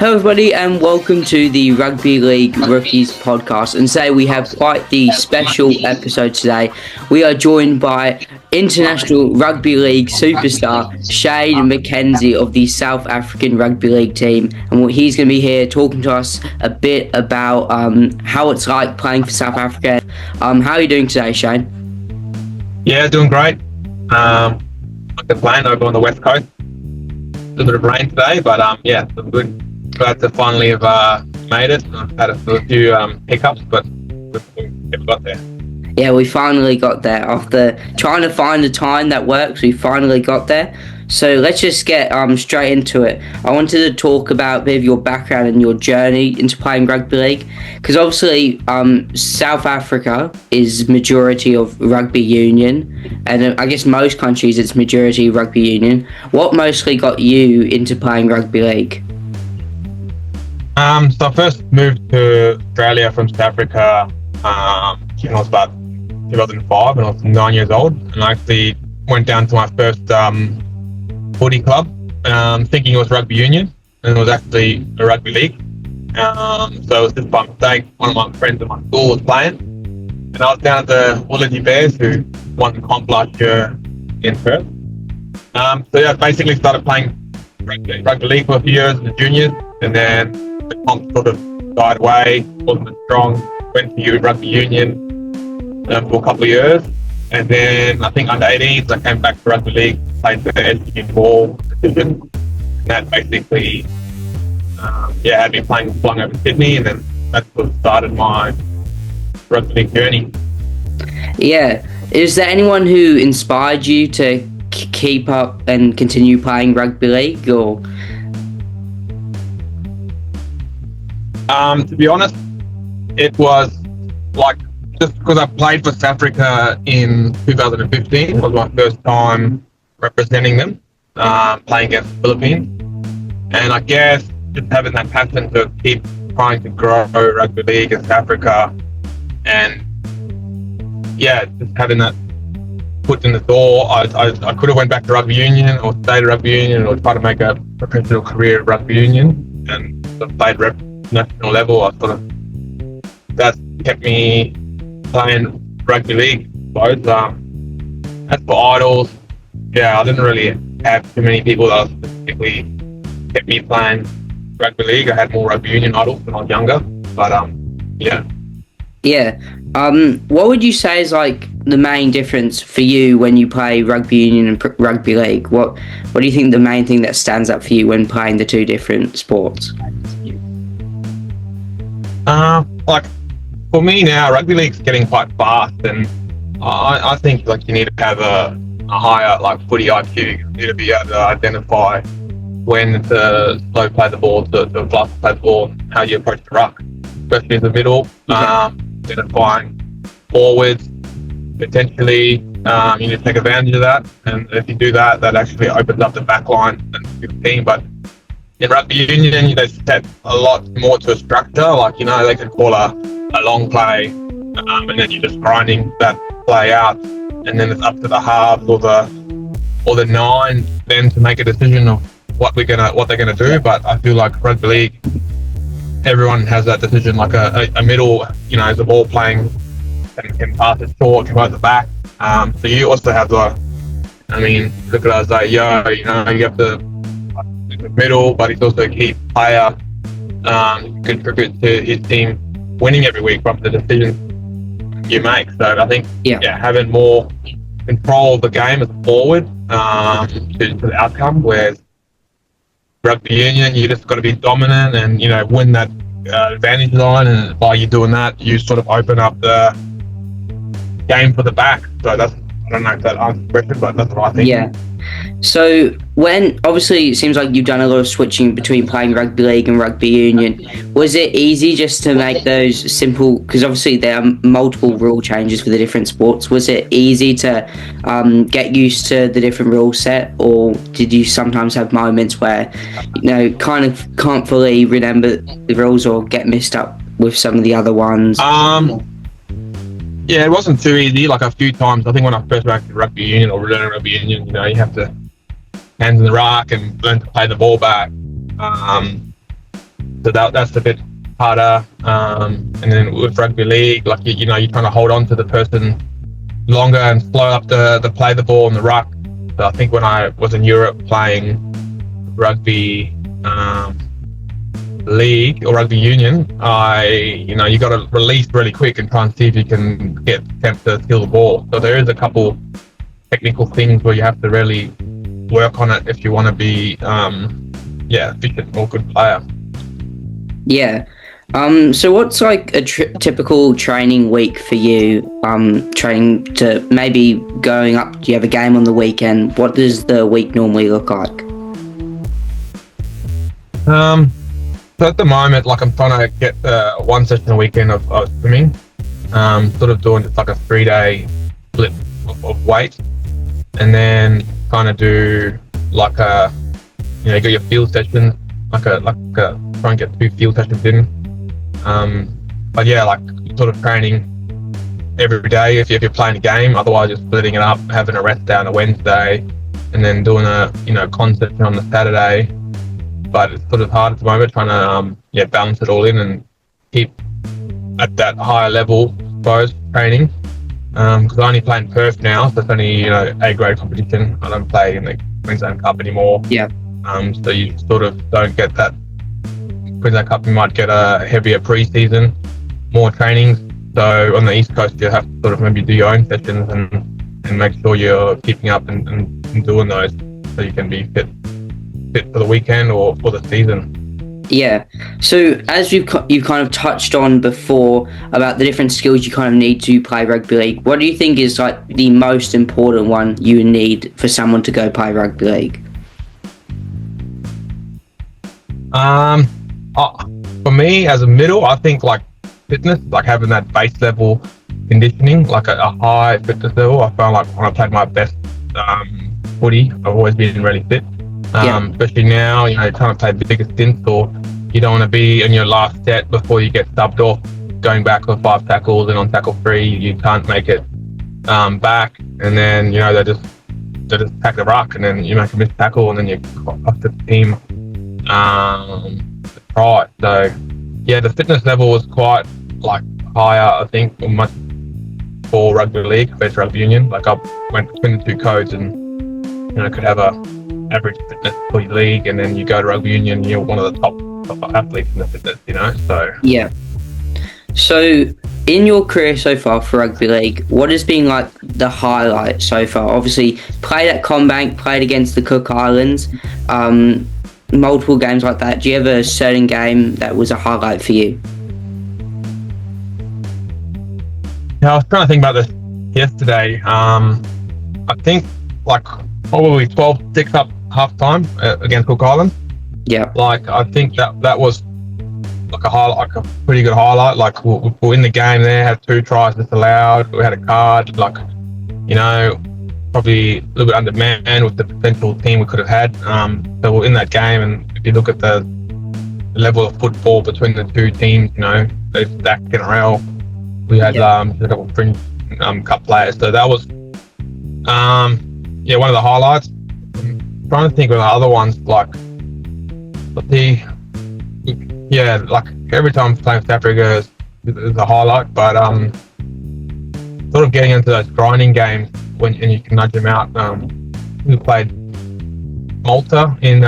Hello everybody and welcome to the Rugby League Rookies podcast, and today we have quite the special episode today. We are joined by International Rugby League superstar Shane Mackenzie of the South African Rugby League team, and he's going to be here talking to us a bit about how it's like playing for South Africa. How are you doing today, Shane? Yeah, doing great. Like the plane over on the west coast. A little bit of rain today, but yeah, it's good. Glad to finally have made it. I've had a few hiccups, but we've got there. Yeah, we finally got there. After trying to find a time that works, we finally got there. So let's just get straight into it. I wanted to talk about a bit of your background and your journey into playing rugby league, because obviously South Africa is majority of rugby union, and I guess most countries it's majority rugby union. What mostly got you into playing rugby league? So I first moved to Australia from South Africa when I was about 2005, when I was 9 years old, and I actually went down to my first footy club, thinking it was rugby union, and it was actually a rugby league. So it was just by mistake. One of my friends at my school was playing, and I was down at the Woolity Bears, who won the comp last year in Perth. So yeah, basically started playing rugby league for a few years in the juniors, and then the comp sort of died away, wasn't as strong. Went to rugby union for a couple of years, and then I think under 18s I came back to rugby league, played the SG ball division, and that basically had me flying over Sydney, and then that's what started my rugby league journey. Yeah, is there anyone who inspired you to keep up and continue playing rugby league, or? To be honest, it was like just because I played for South Africa in 2015. It was my first time representing them, playing against the Philippines. And I guess just having that passion to keep trying to grow rugby league in South Africa, and yeah, just having that foot in the door. I could have went back to rugby union or stayed at rugby union or try to make a professional career at rugby union and sort of played national level. I sort of, that kept me playing rugby league. Both as for idols, yeah, I didn't really have too many people that specifically kept me playing rugby league. I had more rugby union idols when I was younger, but yeah. What would you say is like the main difference for you when you play rugby union and rugby league? What do you think the main thing that stands out for you when playing the two different sports? Like for me now, rugby league's getting quite fast, and I think like you need to have a higher like footy IQ. You need to be able to identify when to slow play the ball, to fast play the ball, how you approach the ruck, especially in the middle. Identifying forwards, potentially you need to take advantage of that, and if you do that, that actually opens up the back line and the team. But in rugby union, they set a lot more to a structure. Like, they could call a long play, and then you're just grinding that play out, and then it's up to the halves or the nine then to make a decision of what they're gonna do. But I feel like rugby league, everyone has that decision, like a middle, the ball playing and can pass it short, can go at the back. So you also have look at Isaiah, you have the middle, but he's also a key player, contribute to his team winning every week from the decisions you make. So I think having more control of the game as a forward to the outcome, whereas rugby union, you just got to be dominant and win that advantage line, and by you doing that, you sort of open up the game for the back. So that's, I don't know if that answers the question, but that's what I think. Yeah. So obviously it seems like you've done a lot of switching between playing rugby league and rugby union. Was it easy just to make those simple, because obviously there are multiple rule changes for the different sports. Was it easy to get used to the different rule set, or did you sometimes have moments where kind of can't fully remember the rules or get mixed up with some of the other ones? Yeah, it wasn't too easy. Like a few times, I think when I first went to rugby union or learning rugby union, you have to hands in the ruck and learn to play the ball back. So that's a bit harder. And then with rugby league, like you're trying to hold on to the person longer and slow up the play the ball and the ruck. So I think when I was in Europe playing rugby league or rugby union, you got to release really quick and try and see if you can attempt to steal the ball. So there is a couple technical things where you have to really work on it if you want to be efficient or good player. Yeah. So what's like a typical training week for you? Training to maybe going up, do you have a game on the weekend? What does the week normally look like? So at the moment, like I'm trying to get one session a weekend of swimming, sort of doing just like a 3-day split of weight, and then kind of do like you got your field sessions, try and get 2 field sessions in. But yeah, like sort of training every day if you're playing a game. Otherwise, just splitting it up, having a rest day on a Wednesday, and then doing a con session on the Saturday. But it's sort of hard at the moment trying to balance it all in and keep at that higher level, I suppose, training. Because I only play in Perth now, so it's only A grade competition. I don't play in the Queensland Cup anymore. Yeah. So you sort of don't get that Queensland Cup. You might get a heavier pre-season, more training. So on the East Coast, you have to sort of maybe do your own sessions and make sure you're keeping up and doing those so you can be fit for the weekend or for the season. Yeah. So as you've kind of touched on before about the different skills you kind of need to play rugby league, what do you think is like the most important one you need for someone to go play rugby league? For me as a middle, I think like fitness, like having that base level conditioning, like a high fitness level. I found like when I played my best footy, I've always been really fit. Especially now, trying to play the biggest stints, or you don't want to be in your last set before you get subbed off, going back with 5 tackles, and on tackle 3 you can't make it back, and then they just pack the ruck, and then you make a missed tackle, and then you cost the team try. So yeah, the fitness level was quite like higher, I think, much for rugby league compared to rugby union. Like I went between the 2 codes, and could have a average fitness for your league, and then you go to rugby union, you're one of the top athletes in the fitness, so yeah. So in your career so far for rugby league, what has been like the highlight so far? Obviously played at Combank, played against the Cook Islands, multiple games like that. Do you have a certain game that was a highlight for you? Yeah, I was trying to think about this yesterday. I think like probably 12-6 up half time against Cook Islands. Yeah. Like I think that was like a pretty good highlight. Like we were in the game there, had 2 tries disallowed. We had a card. Like probably a little bit undermanned with the potential team we could have had. So we're in that game, and if you look at the level of football between the 2 teams, they stacked NRL. We had a couple of fringe cup players. So that was one of the highlights. I'm trying to think of the other ones, like like every time playing South Africa is a highlight, but sort of getting into those grinding games and you can nudge them out. We played Malta in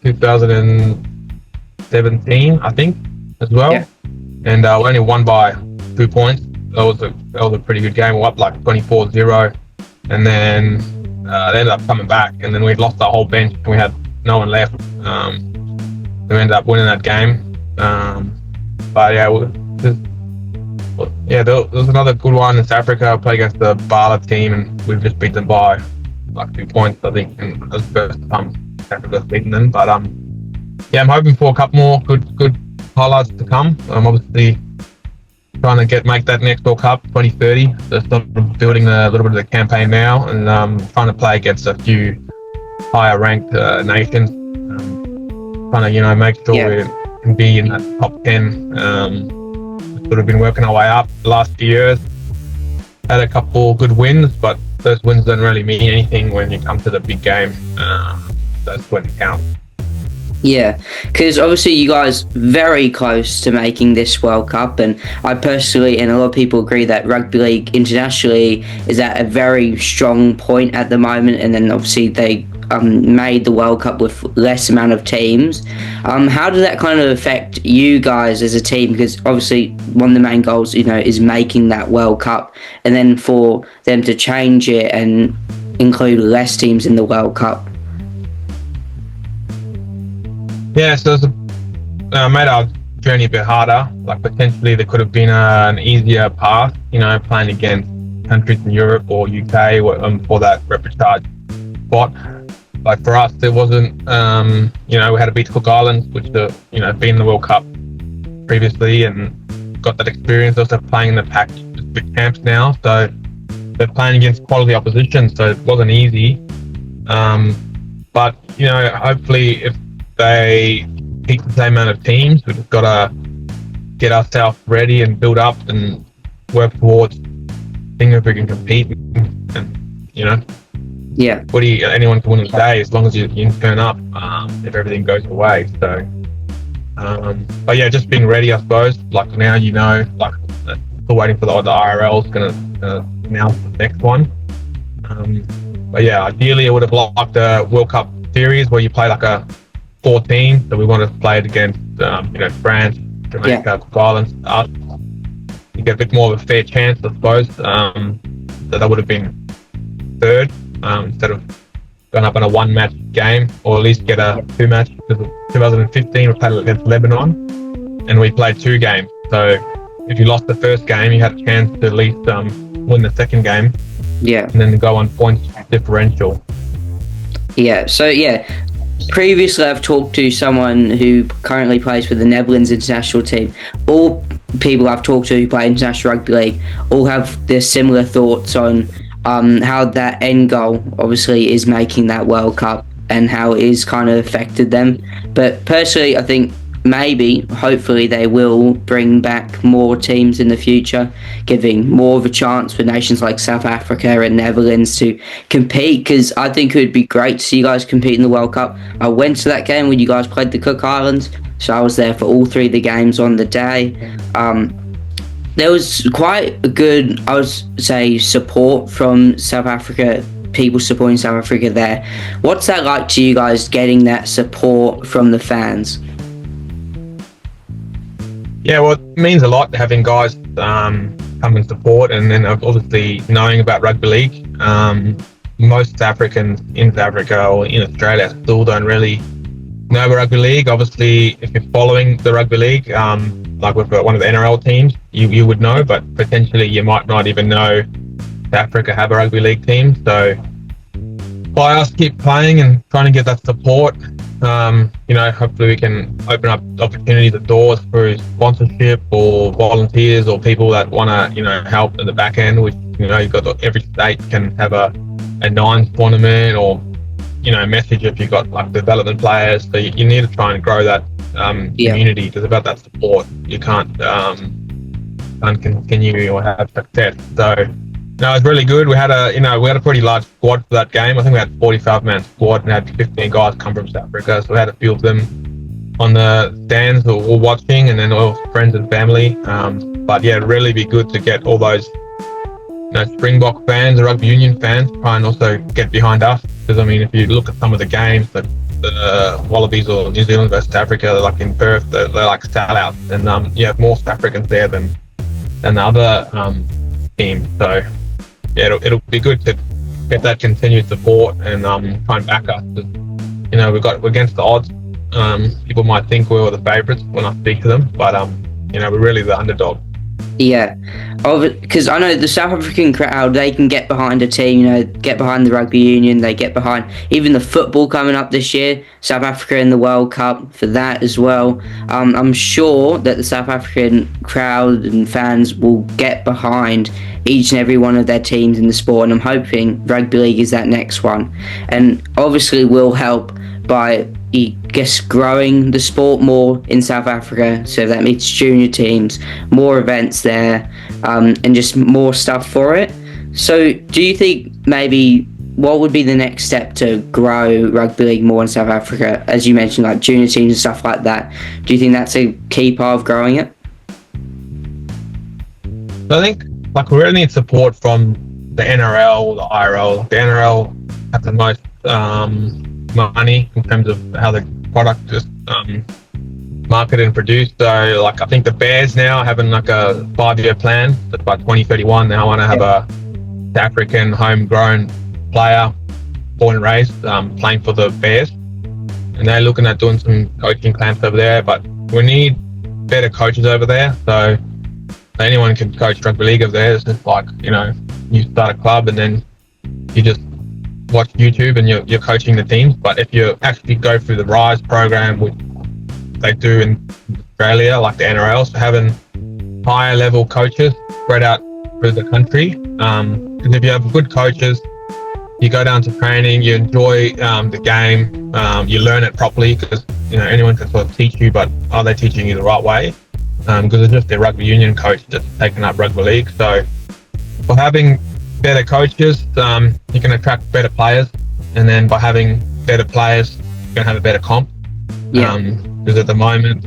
2017, I think, as well, and we only won by 2 points. That was a pretty good game. We're up like 24-0, and then they ended up coming back, and then we lost our whole bench and we had no one left. We ended up winning that game. But yeah, there was another good one in South Africa. I played against the Bala team, and we've just beat them by like 2 points, I think, and that was the first time South Africa's beaten them. But I'm hoping for a couple more good highlights to come. I'm obviously trying to make that next World Cup 2030. So sort of building a little bit of the campaign now, and trying to play against a few higher ranked nations. Trying to make sure we can be in that top 10. Sort of been working our way up the last few years. Had a couple good wins, but those wins don't really mean anything when you come to the big game. That's when it counts. Yeah, because obviously you guys very close to making this World Cup, and I personally and a lot of people agree that rugby league internationally is at a very strong point at the moment. And then obviously they made the World Cup with less amount of teams. How does that kind of affect you guys as a team? Because obviously one of the main goals, is making that World Cup, and then for them to change it and include less teams in the World Cup. Yeah, so it's made our journey a bit harder. Like potentially there could have been an easier path, playing against countries in Europe or UK for that repertoire spot. Like for us, there wasn't, we had to beat Cook Islands, which been in the World Cup previously and got that experience. Also playing in the pack big camps now, so they're playing against quality opposition, so it wasn't easy. But hopefully if they keep the same amount of teams, we've just got to get ourselves ready and build up and work towards seeing if we can compete. And Yeah. Anyone can win a day as long as you turn up, if everything goes away. So, but yeah, just being ready, I suppose. Like now, still waiting for the RLR is going to announce the next one. But yeah, ideally, I would have liked a World Cup series where you play like a 14. So we wanted to play it against, France, Jamaica, Cook Islands, us. You get a bit more of a fair chance, I suppose. So that would have been third, instead of going up in a one-match game, or at least get a two-match. Because of 2015, we played against Lebanon, and we played 2 games. So if you lost the first game, you had a chance to at least win the second game. Yeah. And then go on points differential. Yeah. So previously I've talked to someone who currently plays for the Netherlands international team. All people I've talked to who play international rugby league all have their similar thoughts on how that end goal obviously is making that World Cup and how it is kind of affected them. But personally, I think hopefully they will bring back more teams in the future, giving more of a chance for nations like South Africa and Netherlands to compete, because I think it would be great to see you guys compete in the World Cup. I went to that game when you guys played the Cook Islands, so I was there for all 3 of the games on the day. There was quite a good, I would say, support from South Africa, people supporting South Africa there. What's that like to you guys, getting that support from the fans? Yeah, well, it means a lot having guys come and support, and then obviously knowing about rugby league. Most Africans in South Africa or in Australia still don't really know about rugby league. Obviously, if you're following the rugby league, like with one of the NRL teams, you would know, but potentially you might not even know South Africa have a rugby league team. So by us keep playing and trying to get that support, hopefully we can open up opportunities or doors for sponsorship or volunteers or people that want to, help in the back end, which, you've got every state can have a nines tournament or, message if you've got like development players. So you need to try and grow that community. It's about that support. You can't continue or have success. So no, it's really good. We had a pretty large squad for that game. I think we had 45-man squad and had 15 guys come from South Africa. So we had a few of them on the stands or watching, and then all friends and family. But yeah, it'd really be good to get all those Springbok fans, rugby union fans, try and also get behind us. Because if you look at some of the games that the Wallabies or New Zealand versus Africa, like in Perth, they're like sellouts, and you have more South Africans there than the other teams. So yeah, it'll be good to get that continued support and try and back us. We're against the odds. People might think we were the favourites when I speak to them, but we're really the underdog. Yeah, because I know the South African crowd, they can get behind a team, get behind the rugby union, they get behind even the football coming up this year, South Africa in the World Cup for that as well. I'm sure that the South African crowd and fans will get behind each and every one of their teams in the sport, and I'm hoping rugby league is that next one, and obviously will help by growing the sport more in South Africa, so that means junior teams, more events there, and just more stuff for it. So do you think maybe what would be the next step to grow rugby league more in South Africa? As you mentioned, like junior teams and stuff like that. Do you think that's a key part of growing it? So I think like we really need support from the NRL or the IRL. The NRL have the most money in terms of how the product is marketed and produced. So like I think the Bears now are having like a 5-year plan that by 2031 they want to have a South African homegrown player, born and raised, playing for the Bears, and they're looking at doing some coaching camps over there. But we need better coaches over there. So anyone can coach rugby league over there. It's just like, you know, you start a club and then you just watch YouTube and you're coaching the teams. But if you actually go through the RISE program, which they do in Australia, like the NRL, so having higher level coaches spread out through the country. Because if you have good coaches, you go down to training, you enjoy the game, you learn it properly, because you know anyone can sort of teach you, but are they teaching you the right way? Because it's just their rugby union coach that's taken up rugby league. So by having better coaches, you can attract better players, and then by having better players, you're gonna have a better comp. Because at the moment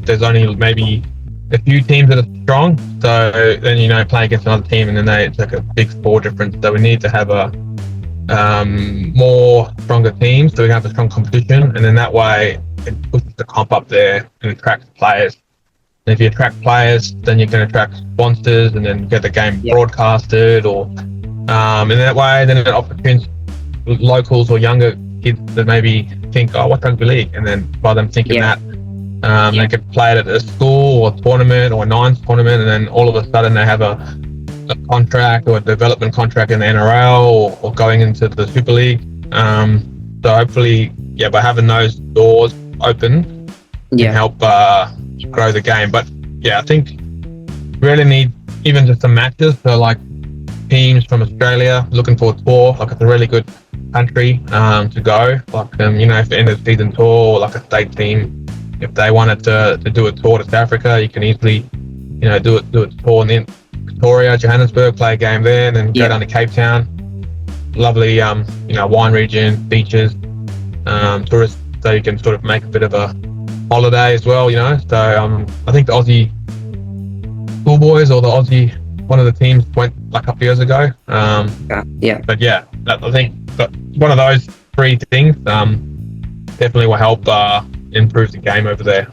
there's only maybe a few teams that are strong, so then you know play against another team and then it's like a big score difference. So we need to have a more stronger teams, so we can have a strong competition, and then that way it pushes the comp up there and attracts players. And if you attract players, then you can attract sponsors and then get the game broadcasted, or and that way then it opportunities locals or younger kids that maybe think, oh, what's rugby league? And then by them thinking that, they could play it at a school or a tournament or a nines tournament, and then all of a sudden they have a contract or a development contract in the NRL or going into the Super League. So hopefully, by having those doors open can help grow the game. But I think really need even just some matches. So like teams from Australia looking for a tour, like it's a really good country to go. Like you know, if the end of the season tour or like a state team, if they wanted to do a tour to South Africa, you can easily, you know, do a tour and then Victoria, Johannesburg, play a game there, and then go down to Cape Town. Lovely, you know, wine region, beaches, tourists, so you can sort of make a bit of a holiday as well, you know. So I think the Aussie schoolboys or the Aussie, one of the teams went like a couple years ago. But I think that one of those three things definitely will help improve the game over there.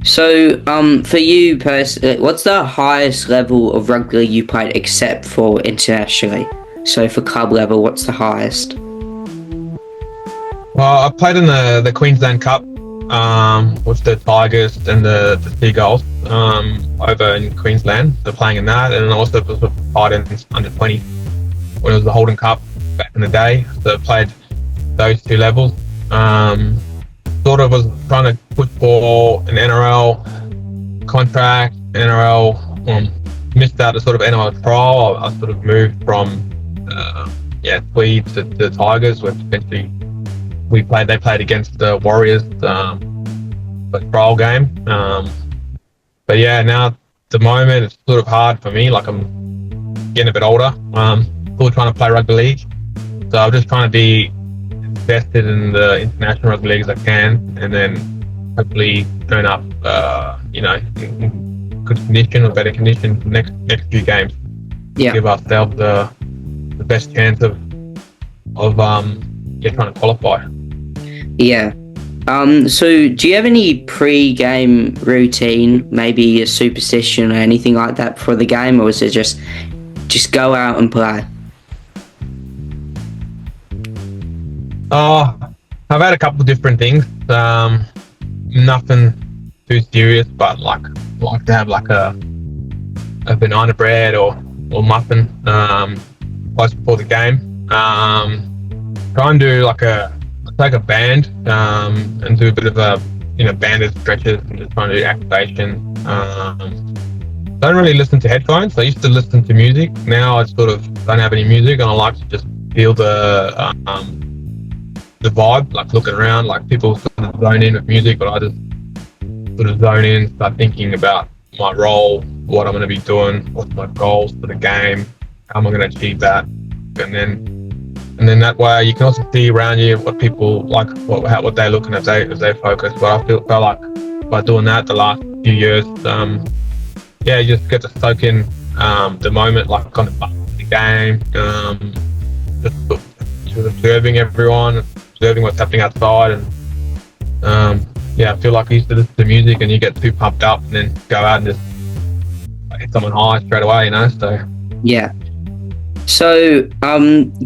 So, for you personally, what's the highest level of rugby league you played except for internationally? So for club level, what's the highest? Well, I played in the Queensland Cup with the Tigers and the Seagulls over in Queensland. They're playing in that, and also played in under 20 when it was the Holden Cup back in the day. So I played those two levels. Sort of was trying to push for an NRL contract. NRL missed out a sort of NRL trial. I sort of moved from Tweed to the Tigers, where potentially they played against the Warriors the trial game. But now at the moment it's sort of hard for me. Like I'm getting a bit older. Still trying to play rugby league, so I'm just trying to be invested in the international rugby league as I can, and then hopefully turn up, in good condition or better condition for the next few games. Give ourselves the best chance of trying to qualify. So do you have any pre-game routine, maybe a superstition or anything like that for the game, or is it just go out and play? I've had a couple of different things. Nothing too serious, but like to have like a banana bread or muffin close before the game. Try and do take a band and do a bit of banded stretches and just trying to do activation. Don't really listen to headphones. I used to listen to music. Now I sort of don't have any music, and I like to just feel the vibe, like looking around, like people sort of zone in with music, but I just sort of zone in, start thinking about my role, what I'm going to be doing, what's my goals for the game, how am I going to achieve that, and then and then that way you can also see around you what people like, what they're looking at as they focus. But I felt like by doing that the last few years, you just get to soak in the moment, like on the game, just observing everyone, observing what's happening outside, and I feel like I used to listen to music and you get too pumped up and then go out and just hit someone high straight away, So yeah. So,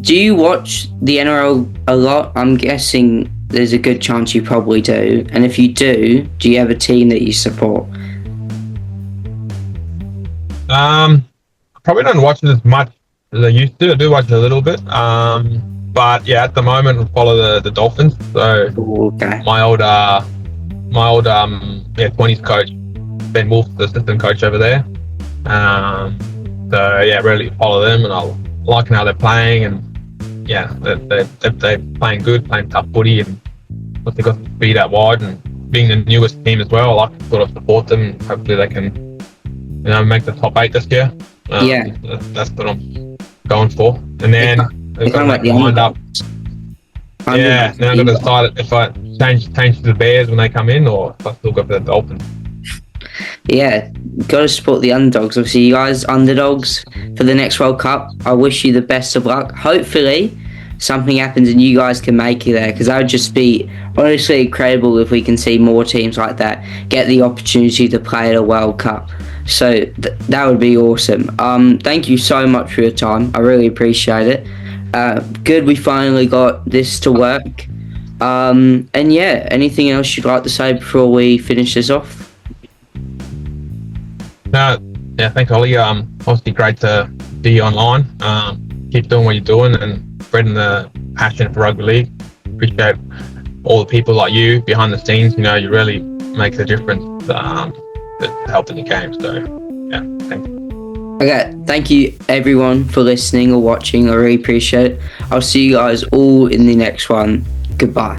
do you watch the NRL a lot? I'm guessing there's a good chance you probably do. And if you do you have a team that you support? I probably don't watch it as much as I used to. I do watch it a little bit. But at the moment I follow the Dolphins. So Okay. my old 20s coach, Ben Wolf, the assistant coach over there. Really follow them, and I like how they're playing, and they're playing good, playing tough footy, and they've got speed out wide, and being the newest team as well, I like to sort of support them, and hopefully they can make the top 8 this year. That's what I'm going for. And then I've got to make my mind up. Then I've got to decide if I change to the Bears when they come in, or if I still go for the Dolphins. Yeah, got to support the underdogs. Obviously, you guys underdogs for the next World Cup. I wish you the best of luck. Hopefully, something happens and you guys can make it there, because that would just be honestly incredible if we can see more teams like that get the opportunity to play at a World Cup. So that would be awesome. Thank you so much for your time. I really appreciate it. Good, we finally got this to work. Anything else you'd like to say before we finish this off? Thanks, Ollie. Obviously great to see you online. Keep doing what you're doing and spreading the passion for rugby league. Appreciate all the people like you behind the scenes. You really make a difference to help in the game. So, thanks. Okay, thank you everyone for listening or watching. I really appreciate it. I'll see you guys all in the next one. Goodbye.